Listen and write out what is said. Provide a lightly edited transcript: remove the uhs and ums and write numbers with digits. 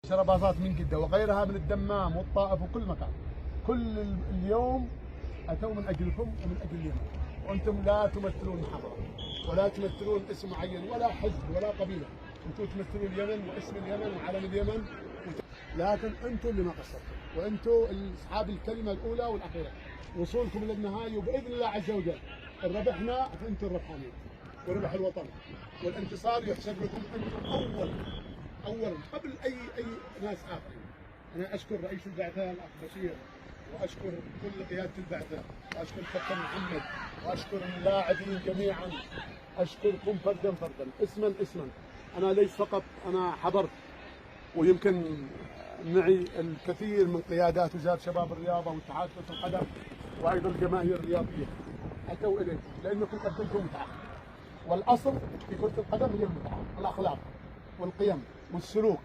شرباطات من جدة وغيرها من الدمام والطائف وكل مكان. كل اليوم أتوا من أجلكم ومن أجل اليمن، وأنتم لا تمثلون محافظة ولا تمثلون اسم معين ولا حزب ولا قبيلة، أنتم تمثلون اليمن واسم اليمن وعلم اليمن، لكن أنتم اللي ما قصرتم، وأنتم أصحاب الكلمة الأولى والأخيرة، وصولكم إلى النهاية وبإذن الله عز وجل إن ربحنا فأنتم الربحانين وربح الوطن، والانتصار يحسب لكم أنتم أولا قبل أي ناس آخرين. أنا أشكر رئيس البعثة الأخ بشير، وأشكر كل قيادة البعثة، وأشكر الكابتن محمد، وأشكر اللاعبين جميعا، أشكركم فردا اسما. أنا ليس فقط أنا حضرت، ويمكن معي الكثير من قيادات وزارة شباب الرياضة واتحاد كرة القدم وأيضا الجماهير الرياضية أتوا إليكم لأنكم قدمتم متعة، والأصل في كرة القدم هي المتعة، الأخلاق والقيم والسلوك.